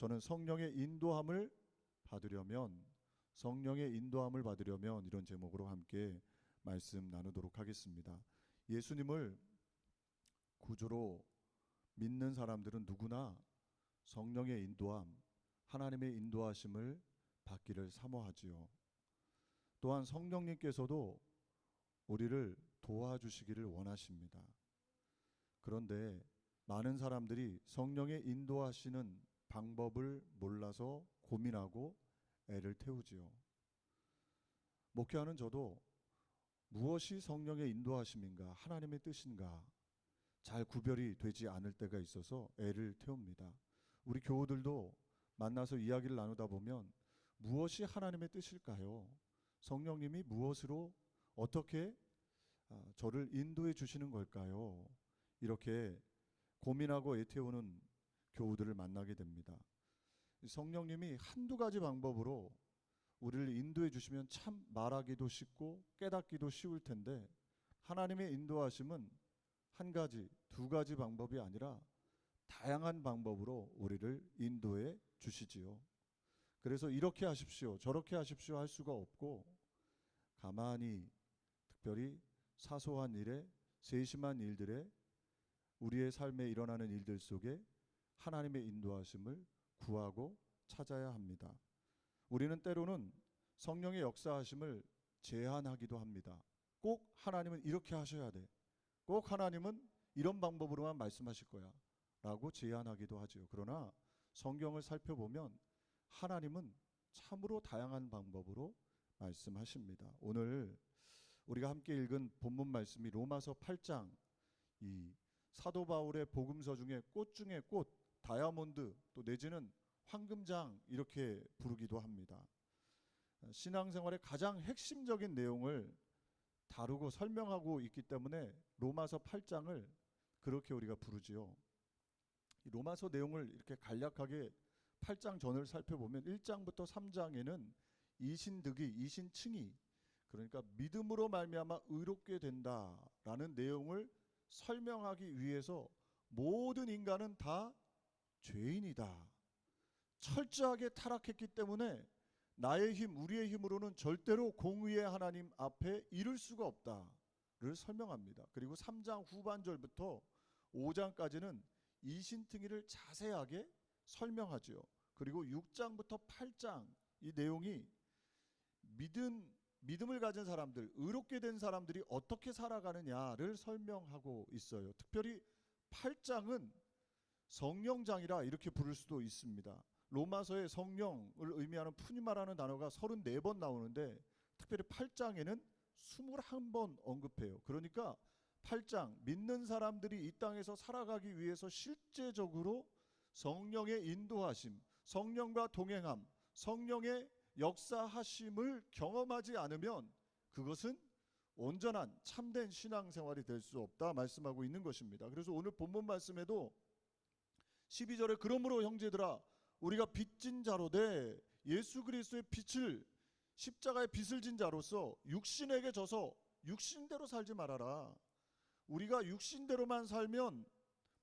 저는 성령의 인도함을 받으려면 이런 제목으로 함께 말씀 나누도록 하겠습니다. 예수님을 구주로 믿는 사람들은 누구나 성령의 인도함, 하나님의 인도하심을 받기를 사모하지요. 또한 성령님께서도 우리를 도와주시기를 원하십니다. 그런데 많은 사람들이 성령의 인도하시는 방법을 몰라서 고민하고 애를 태우지요. 목회하는 저도 무엇이 성령의 인도하심인가, 하나님의 뜻인가 잘 구별이 되지 않을 때가 있어서 애를 태웁니다. 우리 교우들도 만나서 이야기를 나누다 보면 무엇이 하나님의 뜻일까요? 성령님이 무엇으로 어떻게 저를 인도해 주시는 걸까요? 이렇게 고민하고 애태우는 교우들을 만나게 됩니다. 성령님이 한두 가지 방법으로 우리를 인도해 주시면 참 말하기도 쉽고 깨닫기도 쉬울 텐데, 하나님의 인도하심은 한 가지, 두 가지 방법이 아니라 다양한 방법으로 우리를 인도해 주시지요. 그래서 이렇게 하십시오, 저렇게 하십시오 할 수가 없고, 가만히 특별히 사소한 일에, 세심한 일들에, 우리의 삶에 일어나는 일들 속에 하나님의 인도하심을 구하고 찾아야 합니다. 우리는 때로는 성령의 역사하심을 제한하기도 합니다. 꼭 하나님은 이렇게 하셔야 돼, 꼭 하나님은 이런 방법으로만 말씀하실 거야 라고 제한하기도 하죠. 그러나 성경을 살펴보면 하나님은 참으로 다양한 방법으로 말씀하십니다. 오늘 우리가 함께 읽은 본문 말씀이 로마서 8장, 이 사도 바울의 복음서 중에 꽃 중에 꽃, 다이아몬드, 또 내지는 황금장 이렇게 부르기도 합니다. 신앙생활의 가장 핵심적인 내용을 다루고 설명하고 있기 때문에 로마서 8장을 그렇게 우리가 부르지요. 로마서 내용을 이렇게 간략하게 8장 전을 살펴보면 1장부터 3장에는 이신득이, 이신칭의, 그러니까 믿음으로 말미암아 의롭게 된다라는 내용을 설명하기 위해서 모든 인간은 다 죄인이다, 철저하게 타락했기 때문에 나의 힘, 우리의 힘으로는 절대로 공의의 하나님 앞에 이를 수가 없다를 설명합니다. 그리고 3장 후반절부터 5장까지는 이신특위를 자세하게 설명하죠. 그리고 6장부터 8장 이 내용이 믿음을 가진 사람들, 의롭게 된 사람들이 어떻게 살아가느냐를 설명하고 있어요. 특별히 8장은 성령장이라 이렇게 부를 수도 있습니다. 로마서에 성령을 의미하는 푸니마라는 단어가 34번 나오는데 특별히 8장에는 21번 언급해요. 그러니까 8장, 믿는 사람들이 이 땅에서 살아가기 위해서 실제적으로 성령의 인도하심, 성령과 동행함, 성령의 역사하심을 경험하지 않으면 그것은 온전한 참된 신앙생활이 될 수 없다 말씀하고 있는 것입니다. 그래서 오늘 본문 말씀에도 12절에 그러므로 형제들아 우리가 빚진 자로 돼 예수 그리스도의 빛을, 십자가의 빛을 진 자로서 육신에게 져서 육신대로 살지 말아라. 우리가 육신대로만 살면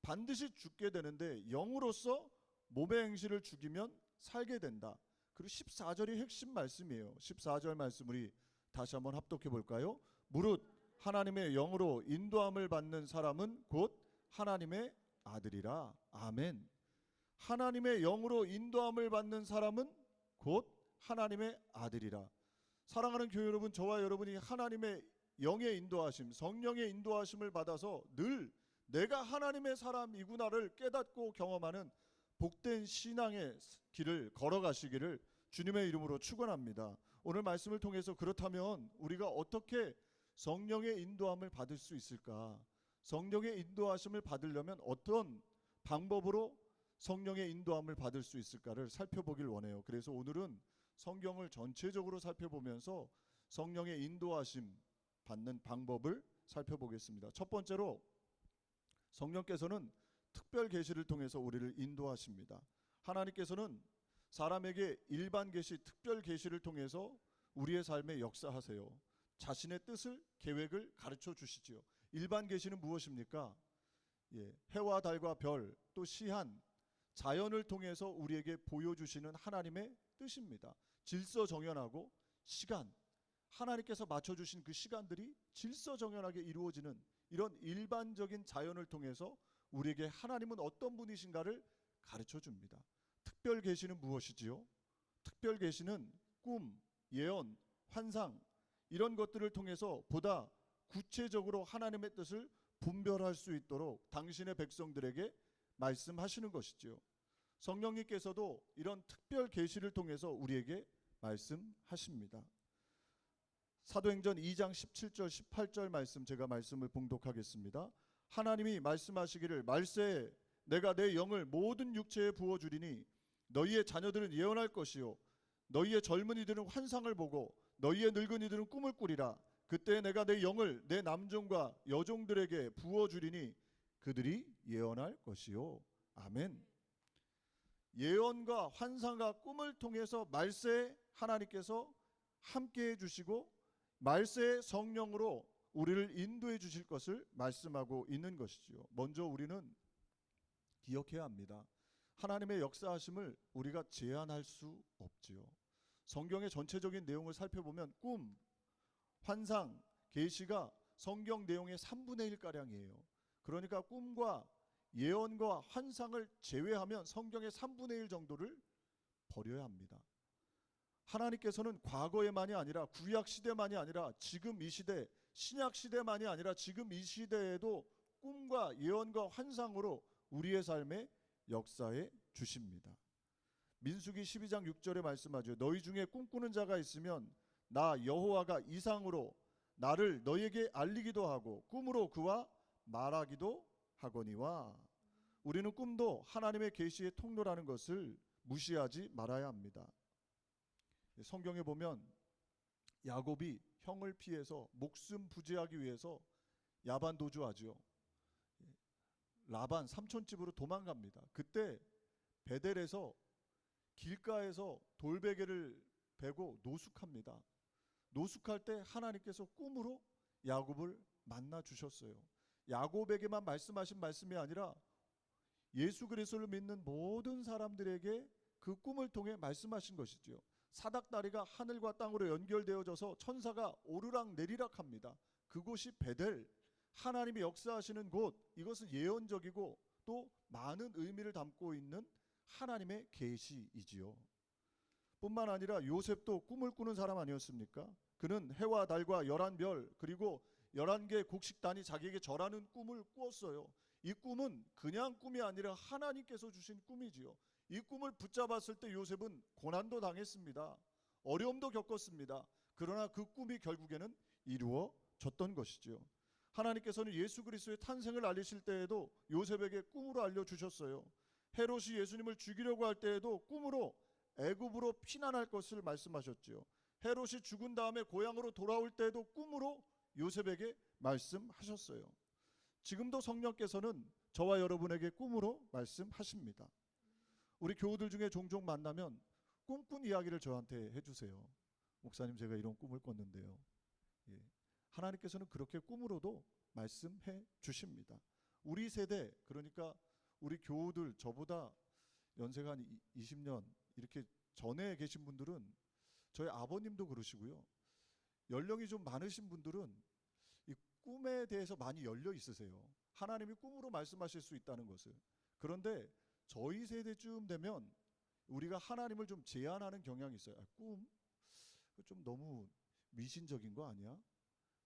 반드시 죽게 되는데 영으로서 몸의 행실을 죽이면 살게 된다. 그리고 14절이 핵심 말씀이에요. 14절 말씀 우리 다시 한번 합독해 볼까요? 무릇 하나님의 영으로 인도함을 받는 사람은 곧 하나님의 아들이라. 아멘. 하나님의 영으로 인도함을 받는 사람은 곧 하나님의 아들이라. 사랑하는 교회 여러분, 저와 여러분이 하나님의 영의 인도하심, 성령의 인도하심을 받아서 늘 내가 하나님의 사람이구나를 깨닫고 경험하는 복된 신앙의 길을 걸어가시기를 주님의 이름으로 축원합니다. 오늘 말씀을 통해서 그렇다면 우리가 어떻게 성령의 인도함을 받을 수 있을까? 성령의 인도하심을 받으려면 어떤 방법으로 성령의 인도함을 받을 수 있을까를 살펴보길 원해요. 그래서 오늘은 성경을 전체적으로 살펴보면서 성령의 인도하심 받는 방법을 살펴보겠습니다. 첫 번째로 성령께서는 특별 계시를 통해서 우리를 인도하십니다. 하나님께서는 사람에게 일반 계시, 특별 계시를 통해서 우리의 삶에 역사하세요. 자신의 뜻을, 계획을 가르쳐 주시지요. 일반 계시는 무엇입니까? 해와 달과 별, 또 시한, 자연을 통해서 우리에게 보여주시는 하나님의 뜻입니다. 질서정연하고 시간, 하나님께서 맞춰주신 그 시간들이 질서정연하게 이루어지는 이런 일반적인 자연을 통해서 우리에게 하나님은 어떤 분이신가를 가르쳐 줍니다. 특별 계시는 무엇이지요? 특별 계시는 꿈, 예언, 환상 이런 것들을 통해서 보다 구체적으로 하나님의 뜻을 분별할 수 있도록 당신의 백성들에게 말씀하시는 것이지요. 성령님께서도 이런 특별 계시를 통해서 우리에게 말씀하십니다. 사도행전 2장 17절 18절 말씀 제가 말씀을 봉독하겠습니다. 하나님이 말씀하시기를 말세에 내가 내 영을 모든 육체에 부어주리니 너희의 자녀들은 예언할 것이요 너희의 젊은이들은 환상을 보고 너희의 늙은이들은 꿈을 꾸리라. 그때 내가 내 영을 내 남종과 여종들에게 부어주리니 그들이 예언할 것이요. 아멘. 예언과 환상과 꿈을 통해서 말세에 하나님께서 함께해 주시고 말세의 성령으로 우리를 인도해 주실 것을 말씀하고 있는 것이지요. 먼저 우리는 기억해야 합니다. 하나님의 역사하심을 우리가 제한할 수 없지요. 성경의 전체적인 내용을 살펴보면 꿈, 환상, 계시가 성경 내용의 3분의 1가량이에요. 그러니까 꿈과 예언과 환상을 제외하면 성경의 3분의 1 정도를 버려야 합니다. 하나님께서는 과거에만이 아니라 구약 시대만이 아니라 지금 이 시대, 신약 시대만이 아니라 지금 이 시대에도 꿈과 예언과 환상으로 우리의 삶에 역사해 주십니다. 민수기 12장 6절에 말씀하죠. 너희 중에 꿈꾸는 자가 있으면 나 여호와가 이상으로 나를 너희에게 알리기도 하고 꿈으로 그와 말하기도 하거니와. 우리는 꿈도 하나님의 계시의 통로라는 것을 무시하지 말아야 합니다. 성경에 보면 야곱이 형을 피해서 목숨 부지하기 위해서 야반 도주하죠. 라반 삼촌집으로 도망갑니다. 그때 베델에서 길가에서 돌베개를 베고 노숙합니다. 노숙할 때 하나님께서 꿈으로 야곱을 만나 주셨어요. 야곱에게만 말씀하신 말씀이 아니라 예수 그리스도를 믿는 모든 사람들에게 그 꿈을 통해 말씀하신 것이지요. 사닥다리가 하늘과 땅으로 연결되어져서 천사가 오르락 내리락 합니다. 그곳이 베델, 하나님이 역사하시는 곳. 이것은 예언적이고 또 많은 의미를 담고 있는 하나님의 계시이지요. 뿐만 아니라 요셉도 꿈을 꾸는 사람 아니었습니까? 그는 해와 달과 11별 그리고 11개의 곡식단이 자기에게 절하는 꿈을 꾸었어요. 이 꿈은 그냥 꿈이 아니라 하나님께서 주신 꿈이지요. 이 꿈을 붙잡았을 때 요셉은 고난도 당했습니다. 어려움도 겪었습니다. 그러나 그 꿈이 결국에는 이루어졌던 것이지요. 하나님께서는 예수 그리스도의 탄생을 알리실 때에도 요셉에게 꿈으로 알려주셨어요. 헤롯이 예수님을 죽이려고 할 때에도 꿈으로 애굽으로 피난할 것을 말씀하셨지요. 헤롯이 죽은 다음에 고향으로 돌아올 때에도 꿈으로 요셉에게 말씀하셨어요. 지금도 성령께서는 저와 여러분에게 꿈으로 말씀하십니다. 우리 교우들 중에 종종 만나면 꿈꾼 이야기를 저한테 해주세요. 목사님, 제가 이런 꿈을 꿨는데요. 예. 하나님께서는 그렇게 꿈으로도 말씀해 주십니다. 우리 세대, 그러니까 우리 교우들, 저보다 연세가 한 20년 이렇게 전에 계신 분들은, 저희 아버님도 그러시고요, 연령이 좀 많으신 분들은 이 꿈에 대해서 많이 열려 있으세요. 하나님이 꿈으로 말씀하실 수 있다는 것을. 그런데 저희 세대쯤 되면 우리가 하나님을 좀 제한하는 경향이 있어요. 꿈? 좀 너무 미신적인 거 아니야?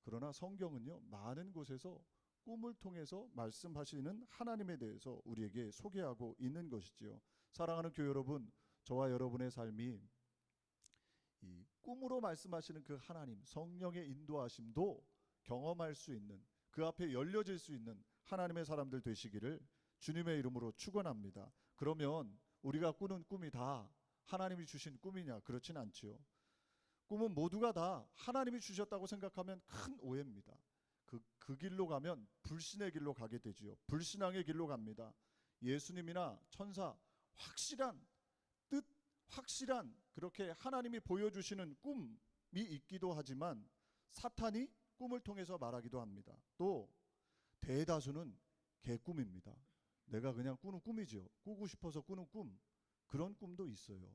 그러나 성경은요, 많은 곳에서 꿈을 통해서 말씀하시는 하나님에 대해서 우리에게 소개하고 있는 것이지요. 사랑하는 교회 여러분, 저와 여러분의 삶이 이 꿈으로 말씀하시는 그 하나님, 성령의 인도하심도 경험할 수 있는, 그 앞에 열려질 수 있는 하나님의 사람들 되시기를 주님의 이름으로 축원합니다. 그러면 우리가 꾸는 꿈이 다 하나님이 주신 꿈이냐? 그렇진 않지요. 꿈은 모두가 다 하나님이 주셨다고 생각하면 큰 오해입니다. 그 길로 가면 불신의 길로 가게 되지요. 불신앙의 길로 갑니다. 예수님이나 천사, 확실한 뜻, 확실한 그렇게 하나님이 보여주시는 꿈이 있기도 하지만 사탄이 꿈을 통해서 말하기도 합니다. 또 대다수는 개꿈입니다. 내가 그냥 꾸는 꿈이죠. 꾸고 싶어서 꾸는 꿈. 그런 꿈도 있어요.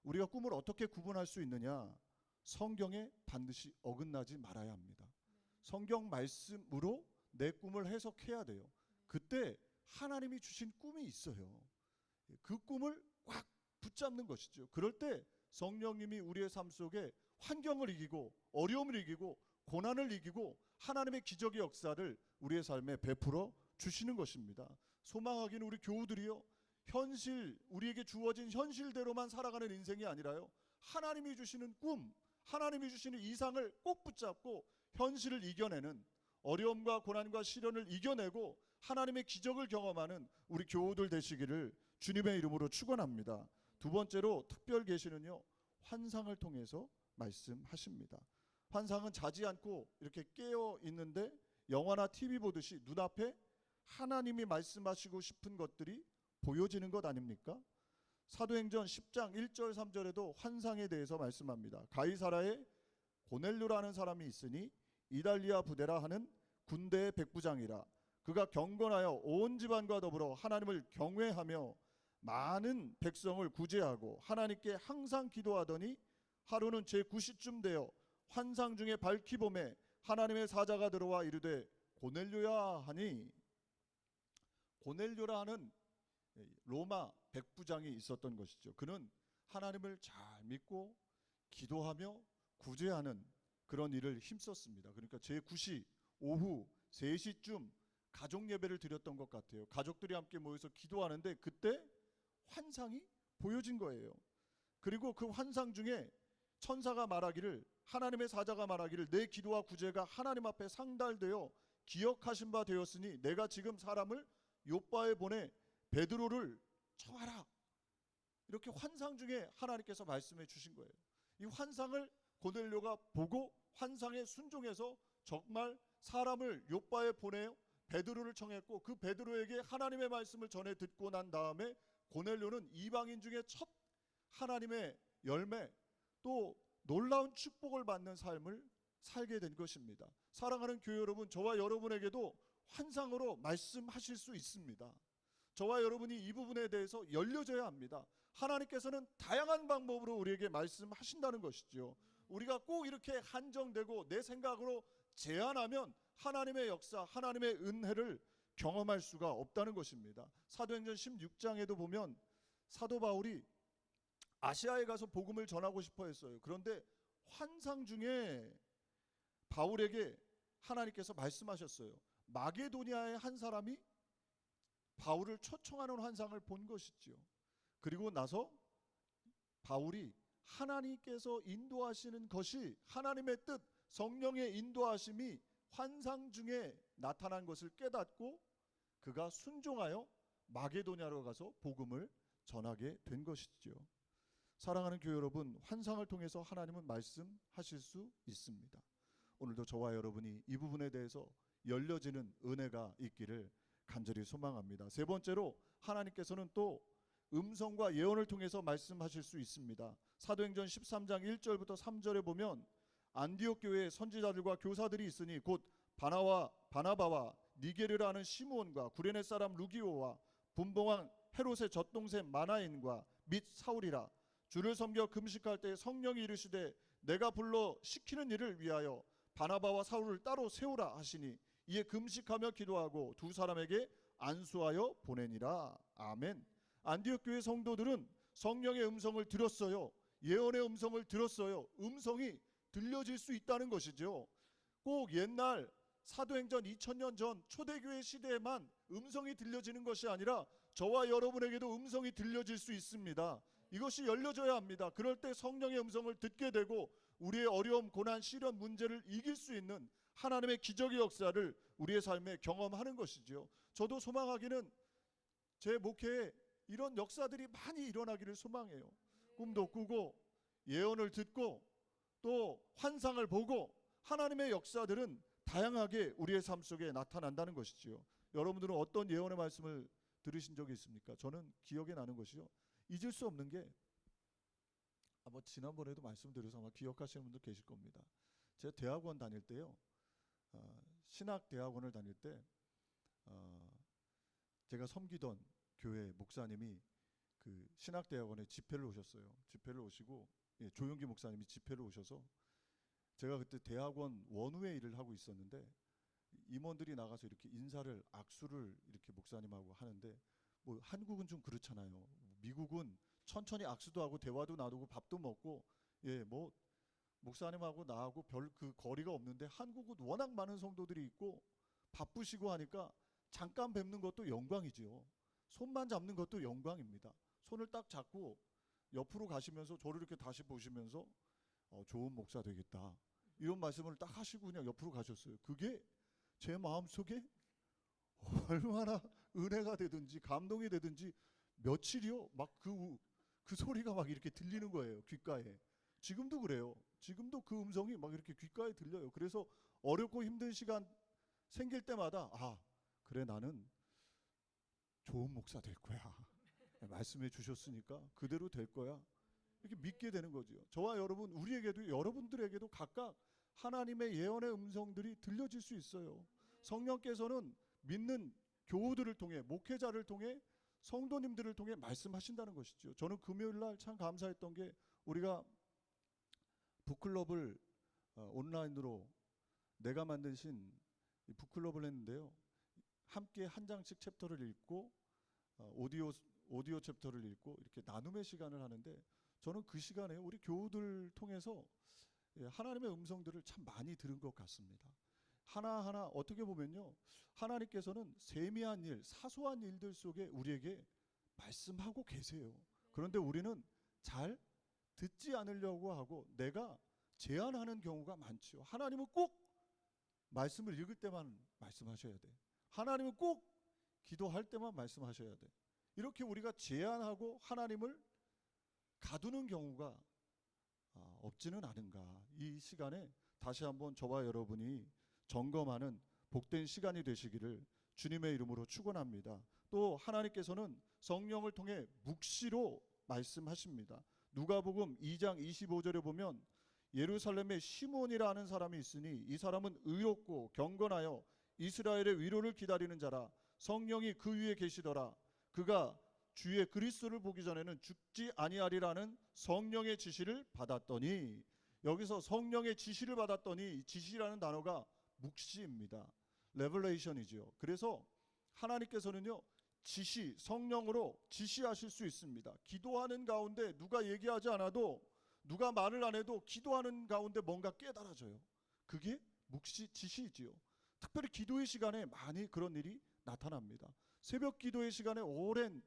우리가 꿈을 어떻게 구분할 수 있느냐? 성경에 반드시 어긋나지 말아야 합니다. 성경 말씀으로 내 꿈을 해석해야 돼요. 그때 하나님이 주신 꿈이 있어요. 그 꿈을 꽉 붙잡는 것이죠. 그럴 때 성령님이 우리의 삶 속에 환경을 이기고 어려움을 이기고 고난을 이기고 하나님의 기적의 역사를 우리의 삶에 베풀어 주시는 것입니다. 소망하기는 우리 교우들이요, 현실, 우리에게 주어진 현실대로만 살아가는 인생이 아니라요, 하나님이 주시는 꿈, 하나님이 주시는 이상을 꼭 붙잡고 현실을 이겨내는, 어려움과 고난과 시련을 이겨내고 하나님의 기적을 경험하는 우리 교우들 되시기를 주님의 이름으로 축원합니다. 두 번째로 특별 계시는요, 환상을 통해서 말씀하십니다. 환상은 자지 않고 이렇게 깨어 있는데 영화나 TV 보듯이 눈앞에 하나님이 말씀하시고 싶은 것들이 보여지는 것 아닙니까? 사도행전 10장 1절 3절에도 환상에 대해서 말씀합니다. 가이사라에 고넬료라는 사람이 있으니 이달리아 부대라 하는 군대의 백부장이라. 그가 경건하여 온 집안과 더불어 하나님을 경외하며 많은 백성을 구제하고 하나님께 항상 기도하더니 하루는 제9시쯤 되어 환상 중에 밝히 보매 하나님의 사자가 들어와 이르되 고넬료야 하니, 고넬료라 하는 로마 백부장이 있었던 것이죠. 그는 하나님을 잘 믿고 기도하며 구제하는 그런 일을 힘썼습니다. 그러니까 제9시 오후 3시쯤 가족 예배를 드렸던 것 같아요. 가족들이 함께 모여서 기도하는데 그때 환상이 보여진 거예요. 그리고 그 환상 중에 천사가 말하기를, 하나님의 사자가 말하기를, 내 기도와 구제가 하나님 앞에 상달되어 기억하신 바 되었으니 내가 지금 사람을 요바에 보내 베드로를 청하라. 이렇게 환상 중에 하나님께서 말씀해 주신 거예요. 이 환상을 고넬료가 보고 환상에 순종해서 정말 사람을 요바에 보내 베드로를 청했고, 그 베드로에게 하나님의 말씀을 전해 듣고 난 다음에 고넬료는 이방인 중에 첫 하나님의 열매, 또 놀라운 축복을 받는 삶을 살게 된 것입니다. 사랑하는 교회 여러분, 저와 여러분에게도 환상으로 말씀하실 수 있습니다. 저와 여러분이 이 부분에 대해서 열려져야 합니다. 하나님께서는 다양한 방법으로 우리에게 말씀하신다는 것이죠. 우리가 꼭 이렇게 한정되고 내 생각으로 제한하면 하나님의 역사, 하나님의 은혜를 경험할 수가 없다는 것입니다. 사도행전 16장에도 보면 사도 바울이 아시아에 가서 복음을 전하고 싶어 했어요. 그런데 환상 중에 바울에게 하나님께서 말씀하셨어요. 마게도니아의 한 사람이 바울을 초청하는 환상을 본 것이지요. 그리고 나서 바울이 하나님께서 인도하시는 것이, 하나님의 뜻, 성령의 인도하심이 환상 중에 나타난 것을 깨닫고 그가 순종하여 마게도냐로 가서 복음을 전하게 된 것이지요. 사랑하는 교회 여러분, 환상을 통해서 하나님은 말씀하실 수 있습니다. 오늘도 저와 여러분이 이 부분에 대해서 열려지는 은혜가 있기를 간절히 소망합니다. 세 번째로 하나님께서는 또 음성과 예언을 통해서 말씀하실 수 있습니다. 사도행전 13장 1절부터 3절에 보면 안디옥 교회에 선지자들과 교사들이 있으니 곧 바나바와 니게르라는 시므온과 구레네 사람 루기오와 분봉왕 헤롯의 젖동생 마나인과 및 사울이라. 주를 섬겨 금식할 때 성령이 이르시되 내가 불러 시키는 일을 위하여 바나바와 사울을 따로 세우라 하시니 이에 금식하며 기도하고 두 사람에게 안수하여 보내니라. 아멘. 안디옥 교회 성도들은 성령의 음성을 들었어요. 예언의 음성을 들었어요. 음성이 들려질 수 있다는 것이죠. 꼭 옛날 사도행전 2000년 전 초대교회 시대에만 음성이 들려지는 것이 아니라 저와 여러분에게도 음성이 들려질 수 있습니다. 이것이 열려져야 합니다. 그럴 때 성령의 음성을 듣게 되고 우리의 어려움, 고난, 시련, 문제를 이길 수 있는 하나님의 기적의 역사를 우리의 삶에 경험하는 것이죠. 저도 소망하기는 제 목회에 이런 역사들이 많이 일어나기를 소망해요. 꿈도 꾸고 예언을 듣고 또 환상을 보고 하나님의 역사들은 다양하게 우리의 삶 속에 나타난다는 것이지요. 여러분들은 어떤 예언의 말씀을 들으신 적이 있습니까? 저는 기억에 나는 것이요, 잊을 수 없는 게 지난번에도 말씀드려서 아마 기억하시는 분들 계실 겁니다. 제가 대학원 다닐 때요, 신학 대학원을 다닐 때 제가 섬기던 교회 목사님이 그 신학대학원에 집회를 오셨어요. 집회를 오시고, 예, 조용기 목사님이 집회를 오셔서, 제가 그때 대학원 원우회 일을 하고 있었는데 임원들이 나가서 이렇게 인사를, 악수를 이렇게 목사님하고 하는데, 뭐 한국은 좀 그렇잖아요. 미국은 천천히 악수도 하고 대화도 나누고 밥도 먹고, 예, 뭐 목사님하고 나하고 별 그 거리가 없는데, 한국은 워낙 많은 성도들이 있고 바쁘시고 하니까 잠깐 뵙는 것도 영광이지요. 손만 잡는 것도 영광입니다. 손을 딱 잡고 옆으로 가시면서 저를 이렇게 다시 보시면서 좋은 목사 되겠다, 이런 말씀을 딱 하시고 그냥 옆으로 가셨어요. 그게 제 마음속에 얼마나 은혜가 되든지 감동이 되든지, 며칠이요 막 그 소리가 막 이렇게 들리는 거예요, 귓가에. 지금도 그래요. 지금도 그 음성이 막 이렇게 귓가에 들려요. 그래서 어렵고 힘든 시간 생길 때마다, 아, 그래, 나는 좋은 목사 될 거야. 말씀해 주셨으니까 그대로 될 거야. 이렇게 믿게 되는 거죠. 저와 여러분, 우리에게도, 여러분들에게도 각각 하나님의 예언의 음성들이 들려질 수 있어요. 성령께서는 믿는 교우들을 통해, 목회자를 통해, 성도님들을 통해 말씀하신다는 것이죠. 저는 금요일 날 참 감사했던 게, 우리가 북클럽을 온라인으로 내가 만드신 이 북클럽을 했는데요. 함께 한 장씩 챕터를 읽고 오디오 챕터를 읽고 이렇게 나눔의 시간을 하는데, 저는 그 시간에 우리 교우들 통해서 하나님의 음성들을 참 많이 들은 것 같습니다. 하나하나 어떻게 보면요, 하나님께서는 세미한 일, 사소한 일들 속에 우리에게 말씀하고 계세요. 그런데 우리는 잘 듣지 않으려고 하고 내가 제한하는 경우가 많죠. 하나님은 꼭 말씀을 읽을 때만 말씀하셔야 돼. 하나님은 꼭 기도할 때만 말씀하셔야 돼. 이렇게 우리가 제한하고 하나님을 가두는 경우가 없지는 않은가. 이 시간에 다시 한번 저와 여러분이 점검하는 복된 시간이 되시기를 주님의 이름으로 축원합니다. 또 하나님께서는 성령을 통해 묵시로 말씀하십니다. 누가복음 2장 25절에 보면, 예루살렘에 시몬이라는 사람이 있으니 이 사람은 의롭고 경건하여 이스라엘의 위로를 기다리는 자라. 성령이 그 위에 계시더라. 그가 주의 그리스도를 보기 전에는 죽지 아니하리라는 성령의 지시를 받았더니, 여기서 성령의 지시를 받았더니, 지시라는 단어가 묵시입니다. 레벨레이션이죠. 그래서 하나님께서는요, 지시, 성령으로 지시하실 수 있습니다. 기도하는 가운데 누가 얘기하지 않아도, 누가 말을 안 해도 기도하는 가운데 뭔가 깨달아져요. 그게 묵시, 지시지요. 특별히 기도의 시간에 많이 그런 일이 나타납니다. 새벽 기도의 시간에, 오랜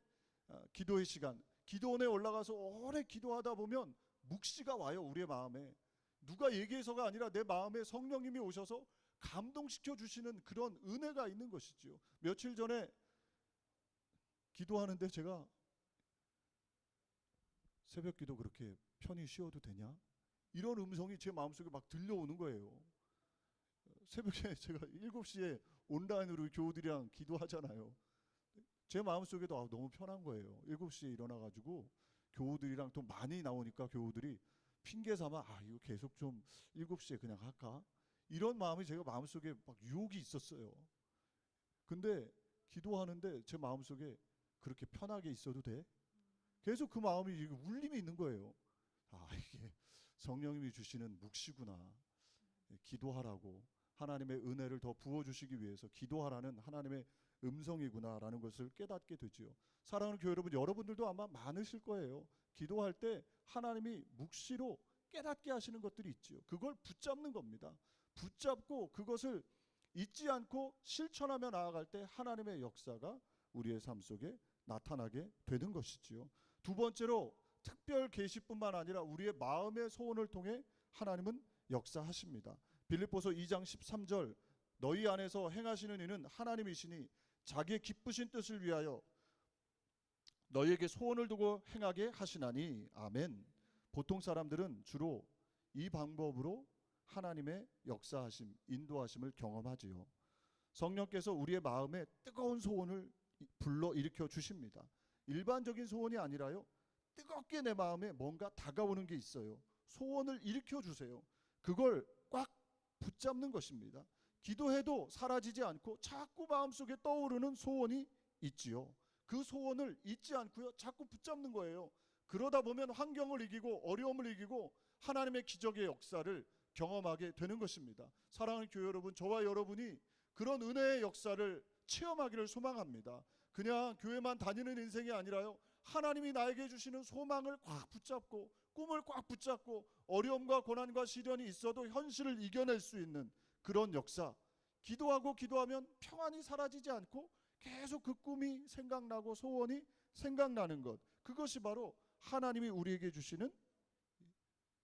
기도의 시간, 기도원에 올라가서 오래 기도하다 보면 묵시가 와요. 우리의 마음에 누가 얘기해서가 아니라 내 마음에 성령님이 오셔서 감동시켜 주시는 그런 은혜가 있는 것이지요. 며칠 전에 기도하는데 제가, 새벽 기도 그렇게 편히 쉬어도 되냐? 이런 음성이 제 마음속에 막 들려오는 거예요. 새벽에 제가 7시에 온라인으로 교우들이랑 기도하잖아요. 제 마음속에도 너무 편한 거예요. 7시에 일어나가지고 교우들이랑 또 많이 나오니까, 교우들이 핑계 삼아 이거 계속 좀 7시에 그냥 할까? 이런 마음이 제가 마음속에 막 유혹이 있었어요. 근데 기도하는데 제 마음속에 그렇게 편하게 있어도 돼? 계속 그 마음이 울림이 있는 거예요. 이게 성령님이 주시는 묵시구나. 기도하라고, 하나님의 은혜를 더 부어주시기 위해서 기도하라는 하나님의 음성이구나라는 것을 깨닫게 되지요. 사랑하는 교회 여러분, 여러분들도 아마 많으실 거예요. 기도할 때 하나님이 묵시로 깨닫게 하시는 것들이 있지요. 그걸 붙잡는 겁니다. 붙잡고 그것을 잊지 않고 실천하며 나아갈 때 하나님의 역사가 우리의 삶 속에 나타나게 되는 것이지요. 두 번째로, 특별 계시뿐만 아니라 우리의 마음의 소원을 통해 하나님은 역사하십니다. 빌립보서 2장 13절, 너희 안에서 행하시는 이는 하나님이시니 자기의 기쁘신 뜻을 위하여 너희에게 소원을 두고 행하게 하시나니. 아멘. 보통 사람들은 주로 이 방법으로 하나님의 역사하심, 인도하심을 경험하지요. 성령께서 우리의 마음에 뜨거운 소원을 불러 일으켜 주십니다. 일반적인 소원이 아니라요, 뜨겁게 내 마음에 뭔가 다가오는 게 있어요. 소원을 일으켜 주세요. 그걸 꽉 붙잡는 것입니다. 기도해도 사라지지 않고 자꾸 마음속에 떠오르는 소원이 있지요. 그 소원을 잊지 않고요, 자꾸 붙잡는 거예요. 그러다 보면 환경을 이기고 어려움을 이기고 하나님의 기적의 역사를 경험하게 되는 것입니다. 사랑하는 교회 여러분, 저와 여러분이 그런 은혜의 역사를 체험하기를 소망합니다. 그냥 교회만 다니는 인생이 아니라요, 하나님이 나에게 주시는 소망을 꽉 붙잡고 꿈을 꽉 붙잡고 어려움과 고난과 시련이 있어도 현실을 이겨낼 수 있는 그런 역사. 기도하고 기도하면 평안이 사라지지 않고 계속 그 꿈이 생각나고 소원이 생각나는 것, 그것이 바로 하나님이 우리에게 주시는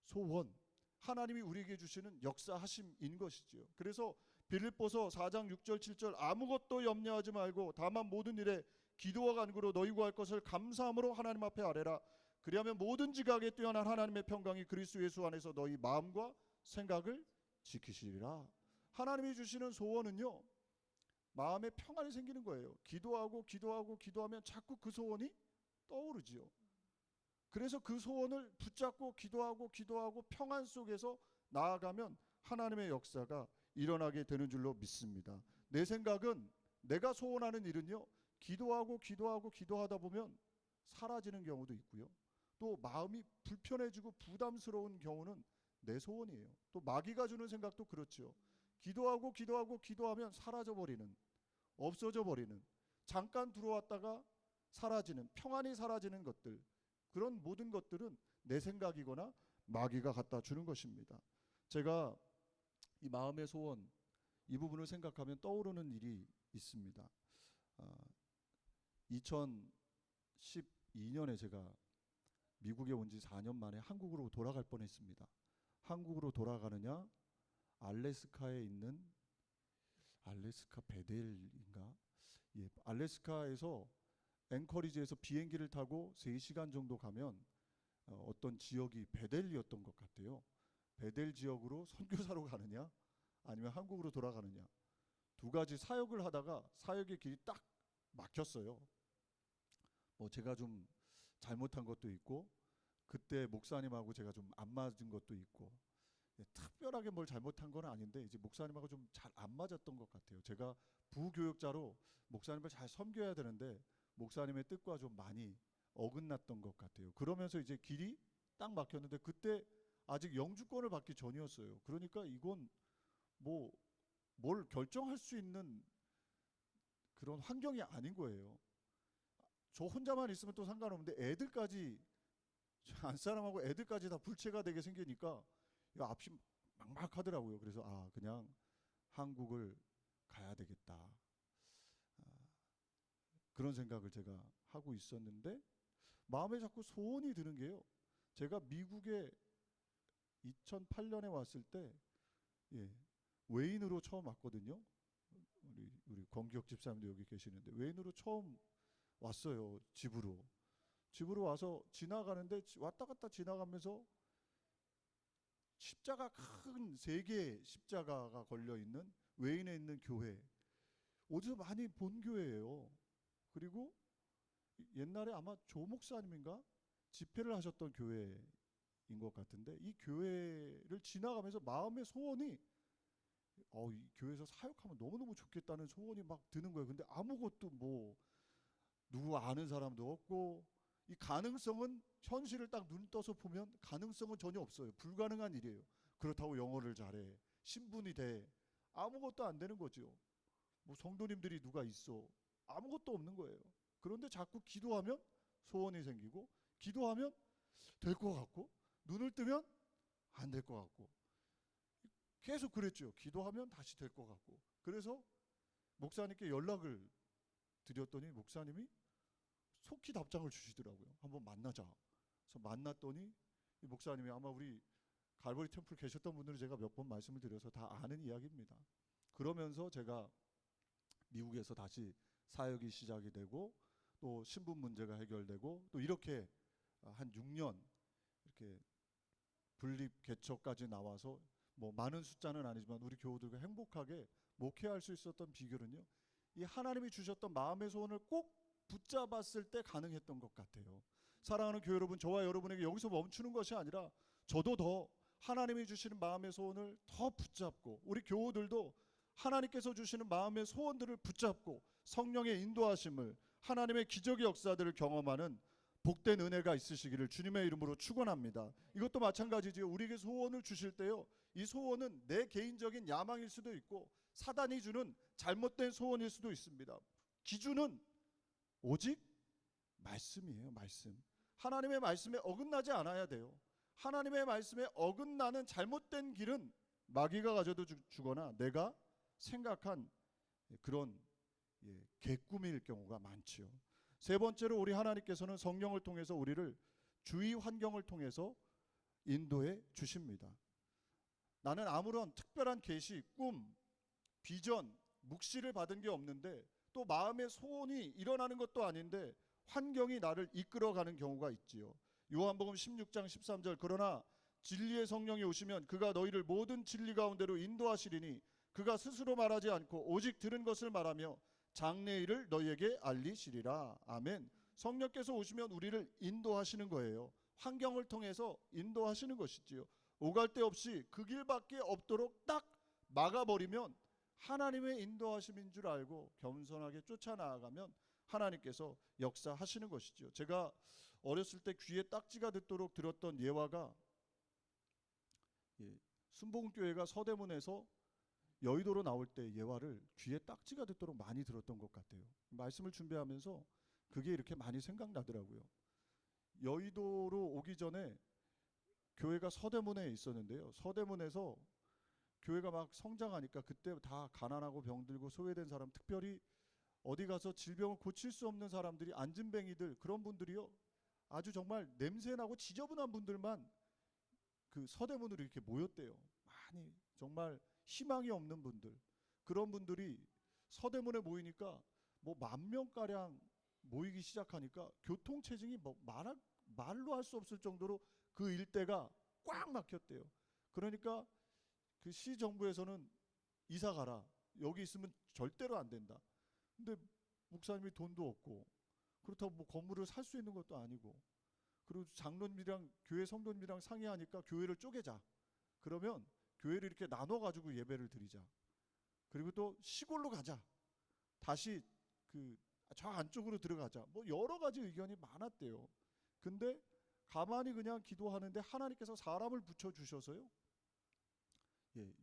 소원, 하나님이 우리에게 주시는 역사하심인 것이지요. 그래서 빌립보서 4장 6절 7절, 아무것도 염려하지 말고 다만 모든 일에 기도와 간구로 너희 구할 것을 감사함으로 하나님 앞에 아뢰라. 그리하면 모든 지각에 뛰어난 하나님의 평강이 그리스도 예수 안에서 너희 마음과 생각을 지키시리라. 하나님이 주시는 소원은요, 마음에 평안이 생기는 거예요. 기도하고 기도하고 기도하면 자꾸 그 소원이 떠오르지요. 그래서 그 소원을 붙잡고 기도하고 기도하고 평안 속에서 나아가면 하나님의 역사가 일어나게 되는 줄로 믿습니다. 내 생각은, 내가 소원하는 일은요, 기도하고 기도하고 기도하다 보면 사라지는 경우도 있고요, 또 마음이 불편해지고 부담스러운 경우는 내 소원이에요. 또 마귀가 주는 생각도 그렇죠. 기도하고 기도하고 기도하면 사라져버리는, 없어져 버리는, 잠깐 들어왔다가 사라지는, 평안이 사라지는 것들, 그런 모든 것들은 내 생각이거나 마귀가 갖다 주는 것입니다. 제가 이 마음의 소원, 이 부분을 생각하면 떠오르는 일이 있습니다. 2012년에 제가 미국에 온 지 4년 만에 한국으로 돌아갈 뻔했습니다. 한국으로 돌아가느냐, 알래스카에 있는, 알래스카 베델인가? 예, 알래스카에서 앵커리지에서 비행기를 타고 3시간 정도 가면 어떤 지역이 베델이었던 것 같아요. 베델 지역으로 선교사로 가느냐, 아니면 한국으로 돌아가느냐, 두 가지 사역을 하다가 사역의 길이 딱 막혔어요. 뭐 제가 좀 잘못한 것도 있고, 그때 목사님하고 제가 좀 안 맞은 것도 있고, 특별하게 뭘 잘못한 건 아닌데 이제 목사님하고 좀 잘 안 맞았던 것 같아요. 제가 부교육자로 목사님을 잘 섬겨야 되는데 목사님의 뜻과 좀 많이 어긋났던 것 같아요. 그러면서 이제 길이 딱 막혔는데 그때 아직 영주권을 받기 전이었어요. 그러니까 이건 뭐 뭘 결정할 수 있는 그런 환경이 아닌 거예요. 저 혼자만 있으면 또 상관없는데 애들까지, 안사람하고 애들까지 다 불체가 되게 생기니까 앞이 막막하더라고요. 그래서 그냥 한국을 가야 되겠다, 그런 생각을 제가 하고 있었는데 마음에 자꾸 소원이 드는 게요, 제가 미국에 2008년에 왔을 때, 예, 외인으로 처음 왔거든요. 우리 권기혁 집사님도 여기 계시는데 외인으로 처음 왔어요. 집으로 와서 지나가는데 왔다 갔다 지나가면서 십자가, 큰 3개의 십자가가 걸려 있는 외인에 있는 교회, 어디서 많이 본 교회예요. 그리고 옛날에 아마 조 목사님인가 집회를 하셨던 교회인 것 같은데, 이 교회를 지나가면서 마음의 소원이 이 교회에서 사역하면 너무너무 좋겠다는 소원이 막 드는 거예요. 근데 아무것도 뭐 누구 아는 사람도 없고, 이 가능성은, 현실을 딱 눈 떠서 보면 가능성은 전혀 없어요. 불가능한 일이에요. 그렇다고 영어를 잘해, 신분이 돼, 아무것도 안 되는 거죠. 뭐 성도님들이 누가 있어, 아무것도 없는 거예요. 그런데 자꾸 기도하면 소원이 생기고, 기도하면 될 것 같고, 눈을 뜨면 안 될 것 같고, 계속 그랬죠. 기도하면 다시 될 것 같고. 그래서 목사님께 연락을 드렸더니 목사님이 속히 답장을 주시더라고요. 한번 만나자. 그래서 만났더니 이 목사님이, 아마 우리 갈보리 템플 계셨던 분들은 제가 몇 번 말씀을 드려서 다 아는 이야기입니다. 그러면서 제가 미국에서 다시 사역이 시작이 되고, 또 신분 문제가 해결되고, 또 이렇게 한 6년 이렇게 분립 개척까지 나와서, 뭐 많은 숫자는 아니지만 우리 교우들과 행복하게 목회할 수 있었던 비결은요, 이 하나님이 주셨던 마음의 소원을 꼭 붙잡았을 때 가능했던 것 같아요. 사랑하는 교회 여러분, 저와 여러분에게 여기서 멈추는 것이 아니라 저도 더 하나님이 주시는 마음의 소원을 더 붙잡고, 우리 교우들도 하나님께서 주시는 마음의 소원들을 붙잡고 성령의 인도하심을 하나님의 기적의 역사들을 경험하는 복된 은혜가 있으시기를 주님의 이름으로 축원합니다. 이것도 마찬가지지요. 우리에게 소원을 주실 때요, 이 소원은 내 개인적인 야망일 수도 있고 사단이 주는 잘못된 소원일 수도 있습니다. 기준은 오직 말씀이에요. 말씀. 하나님의 말씀에 어긋나지 않아야 돼요. 하나님의 말씀에 어긋나는 잘못된 길은 마귀가 가져다 주거나 내가 생각한 그런 개꿈일 경우가 많지요. 세 번째로 우리 하나님께서는 성령을 통해서 우리를 주위 환경을 통해서 인도해 주십니다. 나는 아무런 특별한 계시, 꿈, 비전, 묵시를 받은 게 없는데 또 마음의 소원이 일어나는 것도 아닌데 환경이 나를 이끌어가는 경우가 있지요. 요한복음 16장 13절 그러나 진리의 성령이 오시면 그가 너희를 모든 진리 가운데로 인도하시리니 그가 스스로 말하지 않고 오직 들은 것을 말하며 장래일을 너희에게 알리시리라. 아멘. 성령께서 오시면 우리를 인도하시는 거예요. 환경을 통해서 인도하시는 것이지요. 오갈 데 없이 그 길밖에 없도록 딱 막아버리면 하나님의 인도하심인 줄 알고 겸손하게 쫓아나아가면 하나님께서 역사하시는 것이죠. 제가 어렸을 때 귀에 딱지가 듣도록 들었던 예화가 순복음교회가 서대문에서 여의도로 나올 때 예화를 귀에 딱지가 듣도록 많이 들었던 것 같아요. 말씀을 준비하면서 그게 이렇게 많이 생각나더라고요. 여의도로 오기 전에 교회가 서대문에 있었는데요. 서대문에서 교회가 막 성장하니까 그때 다 가난하고 병들고 소외된 사람, 특별히 어디 가서 질병을 고칠 수 없는 사람들이, 안진뱅이들, 그런 분들이요, 아주 정말 냄새나고 지저분한 분들만 그 서대문으로 이렇게 모였대요. 많이 정말 희망이 없는 분들, 그런 분들이 서대문에 모이니까 뭐 10,000명가량 모이기 시작하니까 교통체증이 뭐 말로 할 수 없을 정도로 그 일대가 꽉 막혔대요. 그러니까 그 시정부에서는 이사 가라, 여기 있으면 절대로 안 된다. 근데 목사님이 돈도 없고 그렇다고 뭐 건물을 살 수 있는 것도 아니고, 그리고 장로님이랑 교회 성도님이랑 상의하니까 교회를 쪼개자. 그러면 교회를 이렇게 나눠 가지고 예배를 드리자. 그리고 또 시골로 가자. 다시 그 저 안쪽으로 들어가자. 뭐 여러 가지 의견이 많았대요. 근데 가만히 그냥 기도하는데 하나님께서 사람을 붙여 주셔서요,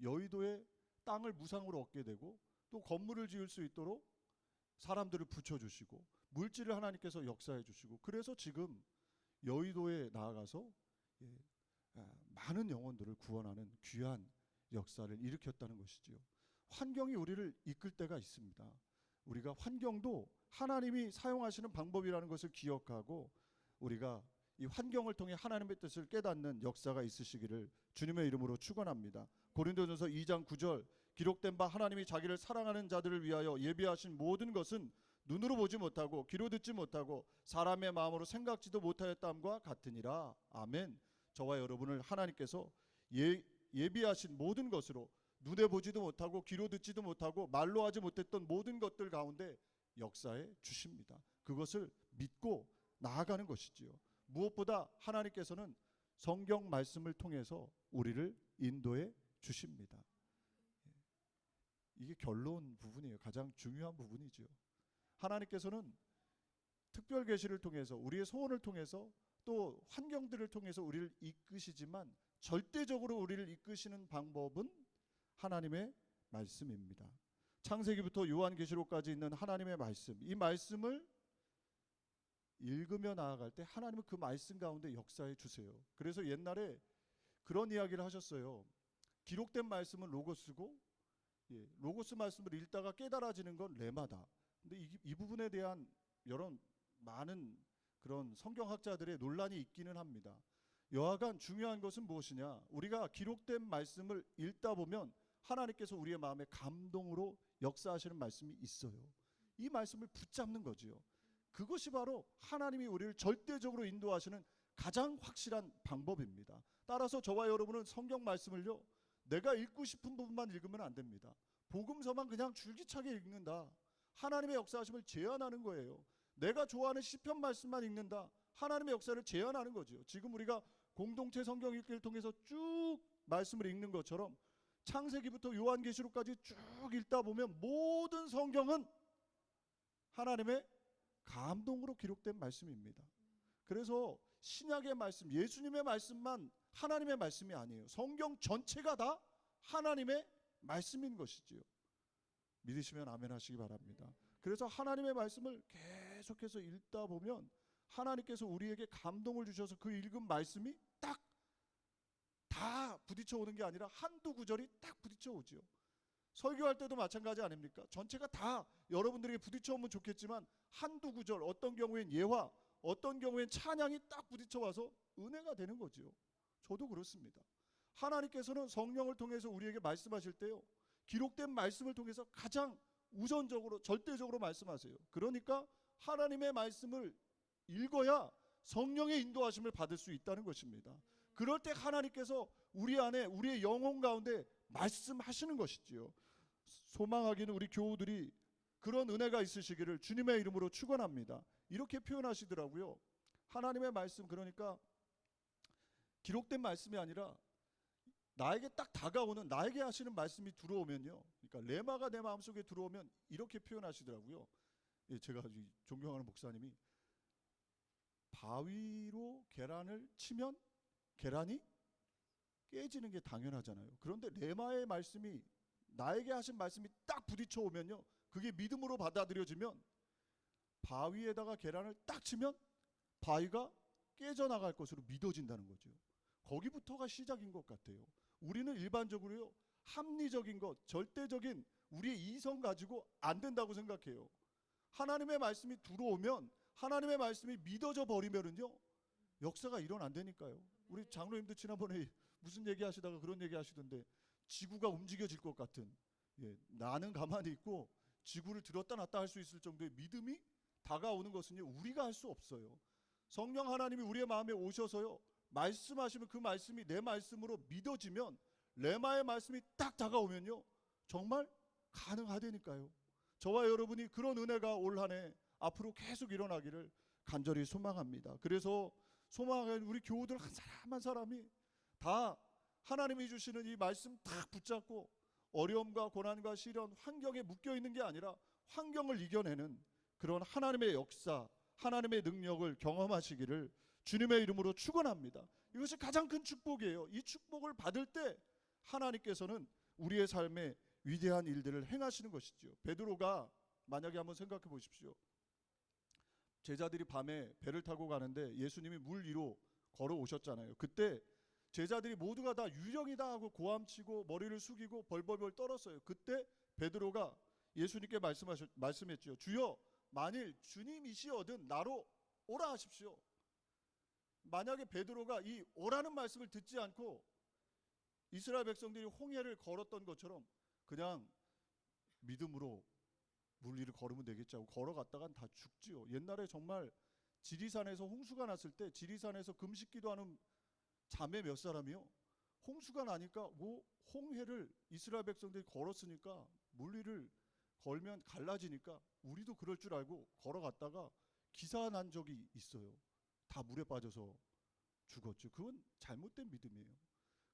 여의도에 땅을 무상으로 얻게 되고 또 건물을 지을 수 있도록 사람들을 붙여 주시고 물질을 하나님께서 역사해 주시고, 그래서 지금 여의도에 나아가서 많은 영혼들을 구원하는 귀한 역사를 일으켰다는 것이지요. 환경이 우리를 이끌 때가 있습니다. 우리가 환경도 하나님이 사용하시는 방법이라는 것을 기억하고 우리가 이 환경을 통해 하나님의 뜻을 깨닫는 역사가 있으시기를 주님의 이름으로 축원합니다. 고린도전서 2장 9절 기록된 바 하나님이 자기를 사랑하는 자들을 위하여 예비하신 모든 것은 눈으로 보지 못하고 귀로 듣지 못하고 사람의 마음으로 생각지도 못하였다함과 같으니라. 아멘. 저와 여러분을 하나님께서 예비하신 모든 것으로 눈에 보지도 못하고 귀로 듣지도 못하고 말로 하지 못했던 모든 것들 가운데 역사해 주십니다. 그것을 믿고 나아가는 것이지요. 무엇보다 하나님께서는 성경 말씀을 통해서 우리를 인도해 주십니다. 이게 결론 부분이에요. 가장 중요한 부분이죠. 하나님께서는 특별 계시를 통해서 우리의 소원을 통해서 또 환경들을 통해서 우리를 이끄시지만 절대적으로 우리를 이끄시는 방법은 하나님의 말씀입니다. 창세기부터 요한계시록까지 있는 하나님의 말씀, 이 말씀을 읽으며 나아갈 때 하나님은 그 말씀 가운데 역사해 주세요. 그래서 옛날에 그런 이야기를 하셨어요. 기록된 말씀은 로고스고 로고스 말씀을 읽다가 깨달아지는 건 레마다. 근데 이 부분에 대한 여러 많은 그런 성경학자들의 논란이 있기는 합니다. 여하간 중요한 것은 무엇이냐, 우리가 기록된 말씀을 읽다 보면 하나님께서 우리의 마음에 감동으로 역사하시는 말씀이 있어요. 이 말씀을 붙잡는 거지요. 그것이 바로 하나님이 우리를 절대적으로 인도하시는 가장 확실한 방법입니다. 따라서 저와 여러분은 성경 말씀을요, 내가 읽고 싶은 부분만 읽으면 안 됩니다. 복음서만 그냥 줄기차게 읽는다, 하나님의 역사하심을 제한하는 거예요. 내가 좋아하는 시편 말씀만 읽는다, 하나님의 역사를 제한하는 거죠. 지금 우리가 공동체 성경 읽기를 통해서 쭉 말씀을 읽는 것처럼 창세기부터 요한계시록까지 쭉 읽다 보면 모든 성경은 하나님의 감동으로 기록된 말씀입니다. 그래서 신약의 말씀, 예수님의 말씀만 하나님의 말씀이 아니에요. 성경 전체가 다 하나님의 말씀인 것이지요. 믿으시면 아멘 하시기 바랍니다. 그래서 하나님의 말씀을 계속해서 읽다 보면 하나님께서 우리에게 감동을 주셔서 그 읽은 말씀이 딱 다 부딪혀 오는 게 아니라 한두 구절이 딱 부딪혀 오지요. 설교할 때도 마찬가지 아닙니까? 전체가 다 여러분들에게 부딪혀 오면 좋겠지만 한두 구절, 어떤 경우엔 예화, 어떤 경우엔 찬양이 딱 부딪혀 와서 은혜가 되는 거지요. 저도 그렇습니다. 하나님께서는 성령을 통해서 우리에게 말씀하실 때요, 기록된 말씀을 통해서 가장 우선적으로 절대적으로 말씀하세요. 그러니까 하나님의 말씀을 읽어야 성령의 인도하심을 받을 수 있다는 것입니다. 그럴 때 하나님께서 우리 안에, 우리의 영혼 가운데 말씀하시는 것이지요. 소망하기는 우리 교우들이 그런 은혜가 있으시기를 주님의 이름으로 축원합니다. 이렇게 표현하시더라고요. 하나님의 말씀, 그러니까 기록된 말씀이 아니라 나에게 딱 다가오는, 나에게 하시는 말씀이 들어오면요, 그러니까 레마가 내 마음속에 들어오면 이렇게 표현하시더라고요. 제가 존경하는 목사님이 바위로 계란을 치면 계란이 깨지는 게 당연하잖아요. 그런데 레마의 말씀이, 나에게 하신 말씀이 딱 부딪혀 오면요, 그게 믿음으로 받아들여지면 바위에다가 계란을 딱 치면 바위가 깨져나갈 것으로 믿어진다는 거죠. 거기부터가 시작인 것 같아요. 우리는 일반적으로요, 합리적인 것, 절대적인 우리의 이성 가지고 안 된다고 생각해요. 하나님의 말씀이 들어오면, 하나님의 말씀이 믿어져 버리면은요, 역사가 일어난다니까요. 우리 장로님도 지난번에 무슨 얘기 하시다가 그런 얘기 하시던데, 지구가 움직여질 것 같은, 나는 가만히 있고 지구를 들었다 놨다 할 수 있을 정도의 믿음이 다가오는 것은요, 우리가 할 수 없어요. 성령 하나님이 우리의 마음에 오셔서요, 말씀하시면 그 말씀이 내 말씀으로 믿어지면, 레마의 말씀이 딱 다가오면요, 정말 가능하다니까요. 저와 여러분이 그런 은혜가 올 한 해 앞으로 계속 일어나기를 간절히 소망합니다. 그래서 소망하는 우리 교우들 한 사람 한 사람이 다 하나님이 주시는 이 말씀 딱 붙잡고 어려움과 고난과 시련, 환경에 묶여 있는 게 아니라 환경을 이겨내는 그런 하나님의 역사, 하나님의 능력을 경험하시기를 주님의 이름으로 축원합니다. 이것이 가장 큰 축복이에요. 이 축복을 받을 때 하나님께서는 우리의 삶에 위대한 일들을 행하시는 것이죠. 베드로가, 만약에 한번 생각해 보십시오. 제자들이 밤에 배를 타고 가는데 예수님이 물 위로 걸어오셨잖아요. 그때 제자들이 모두가 다 유령이다 하고 고함치고 머리를 숙이고 벌벌벌 떨었어요. 그때 베드로가 예수님께 말씀했죠. 주여, 만일 주님이시거든 나로 오라 하십시오. 만약에 베드로가 이 오라는 말씀을 듣지 않고 이스라엘 백성들이 홍해를 걸었던 것처럼 그냥 믿음으로 물 위를 걸으면 되겠지 하고 걸어갔다간 다 죽지요. 옛날에 정말 지리산에서 홍수가 났을 때 지리산에서 금식기도 하는 자매 몇 사람이요, 홍수가 나니까 뭐 홍해를 이스라엘 백성들이 걸었으니까 물 위를 걸면 갈라지니까 우리도 그럴 줄 알고 걸어갔다가 기사 난 적이 있어요. 다 물에 빠져서 죽었죠. 그건 잘못된 믿음이에요.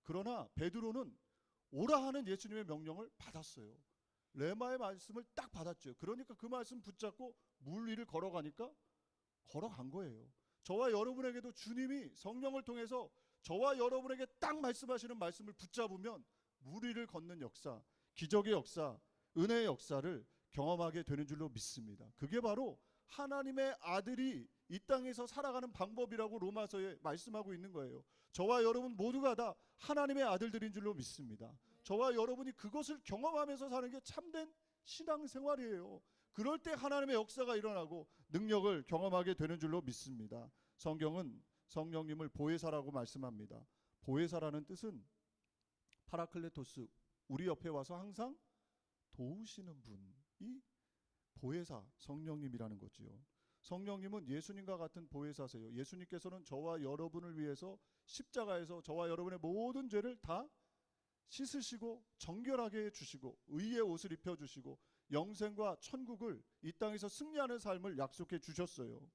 그러나 베드로는 오라 하는 예수님의 명령을 받았어요. 레마의 말씀을 딱 받았죠. 그러니까 그 말씀 붙잡고 물 위를 걸어가니까 걸어간 거예요. 저와 여러분에게도 주님이 성령을 통해서 저와 여러분에게 딱 말씀하시는 말씀을 붙잡으면 물 위를 걷는 역사, 기적의 역사, 은혜의 역사를 경험하게 되는 줄로 믿습니다. 그게 바로 하나님의 아들이 이 땅에서 살아가는 방법이라고 로마서에 말씀하고 있는 거예요. 저와 여러분 모두가 다 하나님의 아들들인 줄로 믿습니다. 저와 여러분이 그것을 경험하면서 사는 게 참된 신앙생활이에요. 그럴 때 하나님의 역사가 일어나고 능력을 경험하게 되는 줄로 믿습니다. 성경은 성령님을 보혜사라고 말씀합니다. 보혜사라는 뜻은 파라클레토스, 우리 옆에 와서 항상 도우시는 분이 보혜사, 성령님이라는 거지요. 성령님은 예수님과 같은 보혜사세요. 예수님께서는 저와 여러분을 위해서 십자가에서 저와 여러분의 모든 죄를 다 씻으시고 정결하게 해주시고 의의 옷을 입혀주시고 영생과 천국을 이 땅에서 승리하는 삶을 약속해 주셨어요.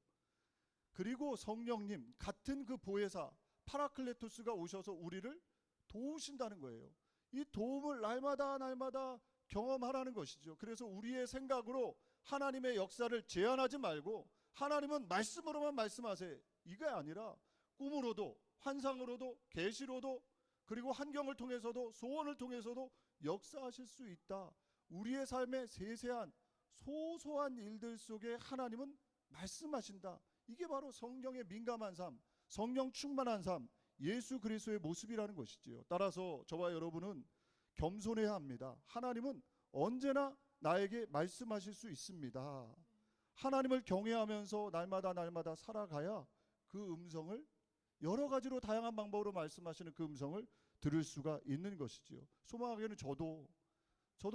그리고 성령님 같은 그 보혜사 파라클레토스가 오셔서 우리를 도우신다는 거예요. 이 도움을 날마다 경험하라는 것이죠. 그래서 우리의 생각으로 하나님의 역사를 제한하지 말고 하나님은 말씀으로만 말씀하세요. 이게 아니라 꿈으로도, 환상으로도, 계시로도, 그리고 환경을 통해서도, 소원을 통해서도 역사하실 수 있다. 우리의 삶의 세세한 소소한 일들 속에 하나님은 말씀하신다. 이게 바로 성령에 민감한 삶, 성령 충만한 삶, 예수 그리스도의 모습이라는 것이지요. 따라서 저와 여러분은 겸손해야 합니다. 하나님은 언제나 나에게 말씀하실 수 있습니다. 하나님을 경외하면서 날마다 살아가야 그 음성을, 여러 가지로 다양한 방법으로 말씀하시는 그 음성을 들을 수가 있는 것이지요. 소망하기에는 저도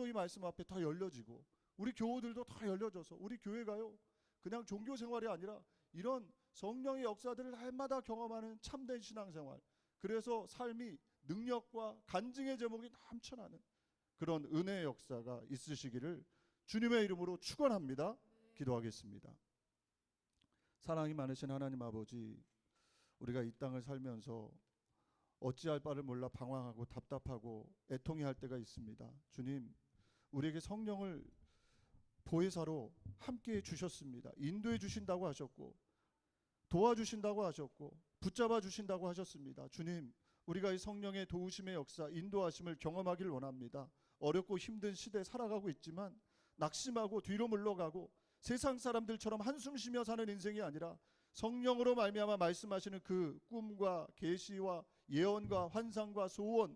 이 말씀 앞에 다 열려지고, 우리 교우들도 다 열려져서 우리 교회가요, 그냥 종교 생활이 아니라 이런 성령의 역사들을 날마다 경험하는 참된 신앙생활, 그래서 삶이 능력과 간증의 제목이 넘쳐나는 그런 은혜의 역사가 있으시기를 주님의 이름으로 축원합니다. 기도하겠습니다. 사랑이 많으신 하나님 아버지, 우리가 이 땅을 살면서 어찌할 바를 몰라 방황하고 답답하고 애통해할 때가 있습니다. 주님, 우리에게 성령을 보혜사로 함께해 주셨습니다. 인도해 주신다고 하셨고, 도와주신다고 하셨고, 붙잡아 주신다고 하셨습니다. 주님, 우리가 이 성령의 도우심의 역사, 인도하심을 경험하길 원합니다. 어렵고 힘든 시대에 살아가고 있지만 낙심하고 뒤로 물러가고 세상 사람들처럼 한숨 쉬며 사는 인생이 아니라 성령으로 말미암아 말씀하시는 그 꿈과 계시와 예언과 환상과 소원,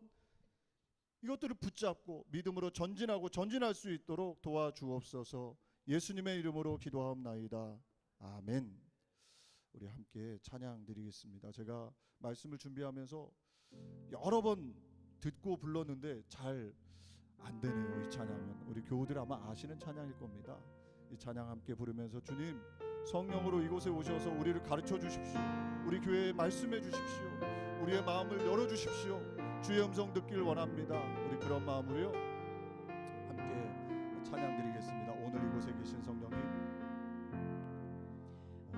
이것들을 붙잡고 믿음으로 전진하고 전진할 수 있도록 도와주옵소서. 예수님의 이름으로 기도하옵나이다. 아멘. 우리 함께 찬양 드리겠습니다. 제가 말씀을 준비하면서 여러 번 듣고 불렀는데 잘 안 되네요. 이 찬양은 우리 교우들 아마 아시는 찬양일 겁니다. 이 찬양 함께 부르면서 주님, 성령으로 이곳에 오셔서 우리를 가르쳐 주십시오. 우리 교회에 말씀해 주십시오. 우리의 마음을 열어 주십시오. 주의 음성 듣길 원합니다. 우리 그런 마음으로요 함께 찬양 드리겠습니다. 오늘 이곳에 계신 성령님,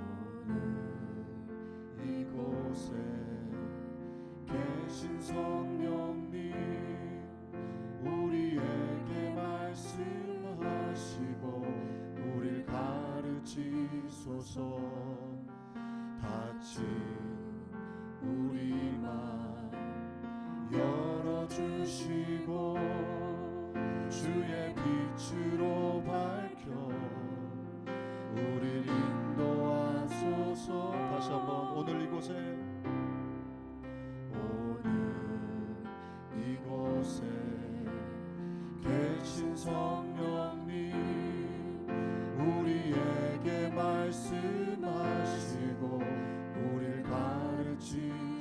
오늘 이곳에 계신 성령님, 우리에게 말씀하시고 우릴 가르치소서. 닫힌 우리 맘 열어주시고 주의 빛으로 밝혀 우릴 인도하소서. 다시 한번, 오늘 이곳에, 오늘 이곳에 계신 성령님, 우리에게 말씀하시고 우릴 가르치소서.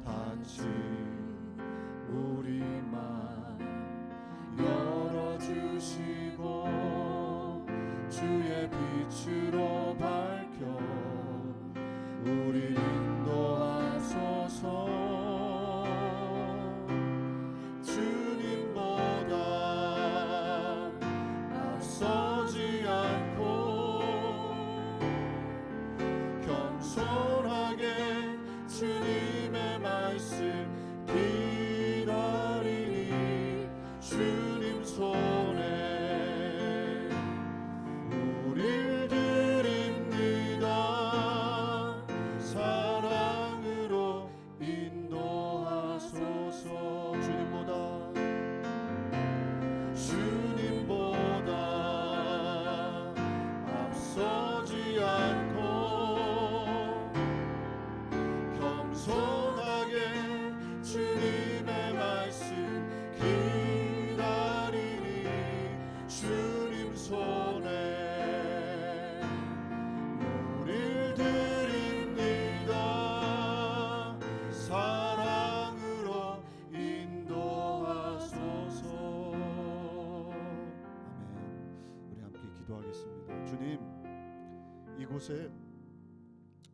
닫힌 우리 맘 열어주시고 주의 빛으로 밝혀 우릴 인도하소서. 서지 않고 겸손하게 주님의 말씀 기다리니 주님 손에 우릴 드립니다. 사랑으로 인도하소서. 주님보다 서지 않고 겸손하게 주님의 말씀 기다리니 주님 손에 우릴 드립니다. 사랑으로 인도하소서. 아멘. 우리 함께 기도하겠습니다. 주님, 이곳에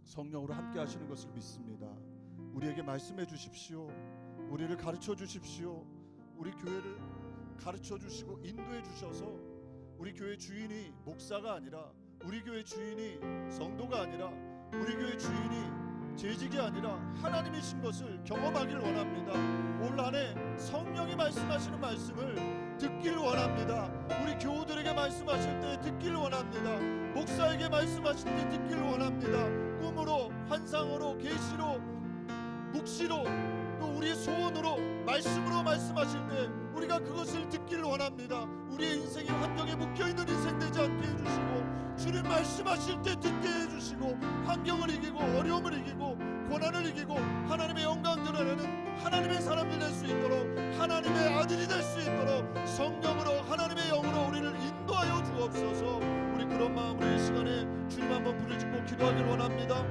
성령으로 함께 하시는 것을 믿습니다. 우리에게 말씀해 주십시오. 우리를 가르쳐 주십시오. 우리 교회를 가르쳐 주시고 인도해 주셔서 우리 교회 주인이 목사가 아니라, 우리 교회 주인이 성도가 아니라, 우리 교회 주인이 재직이 아니라 하나님이신 것을 경험하길 원합니다. 올 한 해 성령이 말씀하시는 말씀을 듣길 원합니다. 우리 교우들에게 말씀하실 때 듣길 원합니다. 목사에게 말씀하실 때 듣기를 원합니다. 꿈으로, 환상으로, 계시로, 묵시로, 또 우리의 소원으로, 말씀으로 말씀하실 때 우리가 그것을 듣기를 원합니다. 우리의 인생이 환경에 묶여있는 인생 되지 않게 해주시고, 주님 말씀하실 때 듣게 해주시고, 환경을 이기고 어려움을 이기고 고난을 이기고 하나님의 영광 드러내는 하나님의 사람들 될 수 있도록, 하나님의 아들이 될 수 있도록 성령으로, 하나님의 영으로 우리를 인도하여 주옵소서. 우리 그런 마음으로 이 시간에 주님 한번 부르짖고 기도하기를 원합니다.